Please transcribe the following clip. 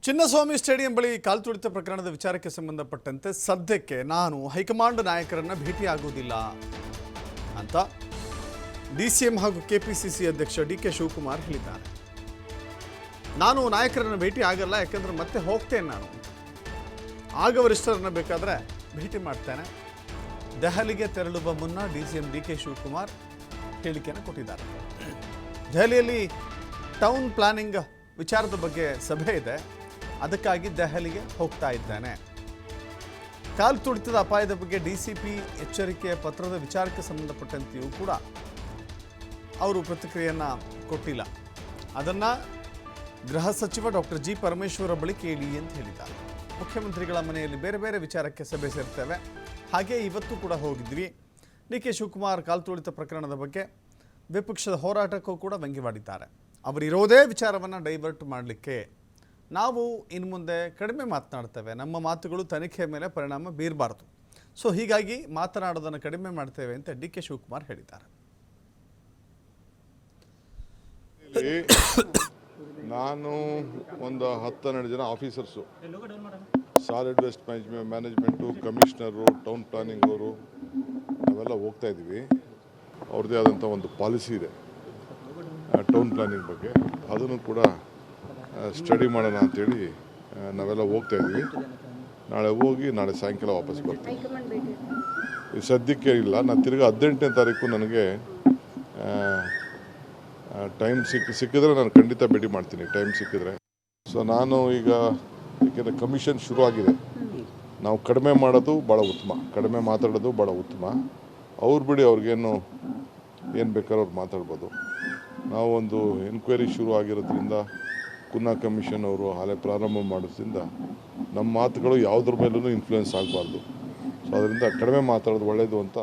Chinnaswamy stadium ಬಳಿ ಕಾಲ್ತುಳಿತ ಪ್ರಕರಣದ ವಿಚಾರಕ್ಕೆ ಸಂಬಂಧಪಟ್ಟಂತೆ ಸದ್ಯಕ್ಕೆ ನಾನು ಹೈಕಮಾಂಡ್ ನಾಯಕರನ್ನ ಭೇಟಿಯಾಗುವುದಿಲ್ಲ ಅಂತ ಡಿಸಿಎಂ ಹಾಗೂ ಕೆಪಿಸಿಸಿ ಅಧ್ಯಕ್ಷ ಡಿಕೆ ಶಿವಕುಮಾರ್ ಹೇಳಿದ್ದಾರೆ. ನಾನು ನಾಯಕರನ್ನ ಭೇಟಿ ಆಗಲ್ಲ, ಯಾಕಂದ್ರೆ ಮತ್ತೆ ಹೋಗ್ತೇನೆ. ನಾನು ಆಗ ವರಿಷ್ಠರನ್ನ ಬೇಕಾದ್ರೆ ಭೇಟಿ ಮಾಡ್ತೇನೆ. ದೆಹಲಿಗೆ ತೆರಳುವ ಮುನ್ನ ಡಿಸಿಎಂ ಡಿಕೆ ಶಿವಕುಮಾರ್ ಹೇಳಿಕೆಯನ್ನು ಕೊಟ್ಟಿದ್ದಾರೆ. ದೆಹಲಿಯಲ್ಲಿ ಟೌನ್ ಪ್ಲಾನಿಂಗ್ ವಿಚಾರದ ಬಗ್ಗೆ ಸಭೆ ಇದೆ, ಅದಕ್ಕಾಗಿ ದೆಹಲಿಗೆ ಹೋಗ್ತಾ ಇದ್ದೇನೆ. ಕಾಲು ತುಳಿತದ ಅಪಾಯದ ಬಗ್ಗೆ ಡಿಸಿಪಿ ಎಚ್ಚರಿಕೆಯ ಪತ್ರದ ವಿಚಾರಕ್ಕೆ ಸಂಬಂಧಪಟ್ಟಂತೆಯೂ ಕೂಡ ಅವರು ಪ್ರತಿಕ್ರಿಯೆಯನ್ನು ಕೊಟ್ಟಿಲ್ಲ. ಅದನ್ನು ಗೃಹ ಸಚಿವ ಡಾಕ್ಟರ್ ಜಿ ಪರಮೇಶ್ವರ ಬಳಿ ಕೇಳಿ ಅಂತ ಹೇಳಿದ್ದಾರೆ. ಮುಖ್ಯಮಂತ್ರಿಗಳ ಮನೆಯಲ್ಲಿ ಬೇರೆ ಬೇರೆ ವಿಚಾರಕ್ಕೆ ಸಭೆ ಸೇರ್ತೇವೆ, ಹಾಗೆ ಇವತ್ತು ಕೂಡ ಹೋಗಿದ್ವಿ. ಡಿ ಕೆ ಶಿವಕುಮಾರ್ ಕಾಲು ತುಳಿತ ಪ್ರಕರಣದ ಬಗ್ಗೆ ವಿಪಕ್ಷದ ಹೋರಾಟಕ್ಕೂ ಕೂಡ ವ್ಯಂಗ್ಯವಾಡಿದ್ದಾರೆ. ಅವರಿರೋದೇ ವಿಚಾರವನ್ನು ಡೈವರ್ಟ್ ಮಾಡಲಿಕ್ಕೆ. ನಾವು ಇನ್ನು ಮುಂದೆ ಕಡಿಮೆ ಮಾತನಾಡ್ತೇವೆ, ನಮ್ಮ ಮಾತುಗಳು ತನಿಖೆ ಮೇಲೆ ಪರಿಣಾಮ ಬೀರಬಾರ್ದು, ಸೊ ಹೀಗಾಗಿ ಮಾತನಾಡೋದನ್ನು ಕಡಿಮೆ ಮಾಡ್ತೇವೆ ಅಂತ ಡಿ ಕೆ ಶಿವಕುಮಾರ್ ಹೇಳಿದ್ದಾರೆ. ನಾನು ಒಂದು 10-12 ಜನ officers, solid waste management, commissioner, town planning ಅವರು ನಾವೆಲ್ಲ ಹೋಗ್ತಾ ಇದ್ದೀವಿ. ಅವ್ರದ್ದೇ ಆದಂಥ ಒಂದು ಪಾಲಿಸಿ ಇದೆ ಟೌನ್ ಪ್ಲಾನಿಂಗ್ ಬಗ್ಗೆ, ಅದನ್ನು ಕೂಡ ಸ್ಟಡಿ ಮಾಡೋಣ ಅಂಥೇಳಿ ನಾವೆಲ್ಲ ಹೋಗ್ತಾ ಇದ್ದೀವಿ. ನಾಳೆ ಹೋಗಿ ನಾಳೆ ಸಾಯಂಕಾಲ ವಾಪಸ್ ಬರ್ತೀವಿ. ಈ ಸದ್ಯಕ್ಕೆ ಇಲ್ಲ, ನಾನು ತಿರ್ಗಿ 18ನೇ ತಾರೀಕು ನನಗೆ ಟೈಮ್ ಸಿಕ್ಕಿದ್ರೆ ನಾನು ಖಂಡಿತ ಭೇಟಿ ಮಾಡ್ತೀನಿ, ಟೈಮ್ ಸಿಕ್ಕಿದ್ರೆ. ಸೊ ನಾನು ಈಗ ಏಕೆಂದರೆ ಕಮಿಷನ್ ಶುರು ಆಗಿದೆ, ನಾವು ಕಡಿಮೆ ಮಾಡೋದು ಭಾಳ ಉತ್ತಮ, ಕಡಿಮೆ ಮಾತಾಡೋದು ಭಾಳ ಉತ್ತಮ. ಅವ್ರು ಬಿಡಿ, ಅವ್ರಿಗೇನು ಏನು ಬೇಕಾದ್ರೂ ಅವ್ರು ಮಾತಾಡ್ಬೋದು. ನಾವು ಒಂದು ಎನ್ಕ್ವೈರಿ ಶುರು ಆಗಿರೋದ್ರಿಂದ, ಕುನ್ನಾ ಕಮಿಷನ್ ಅವರು ಹಾಲೆ ಪ್ರಾರಂಭ ಮಾಡೋದ್ರಿಂದ ನಮ್ಮ ಮಾತುಗಳು ಯಾವುದ್ರ ಮೇಲೂ ಇನ್ಫ್ಲೂಯೆನ್ಸ್ ಆಗಬಾರ್ದು. ಸೊ ಅದರಿಂದ ಕಡಿಮೆ ಮಾತಾಡೋದು ಒಳ್ಳೆಯದು ಅಂತ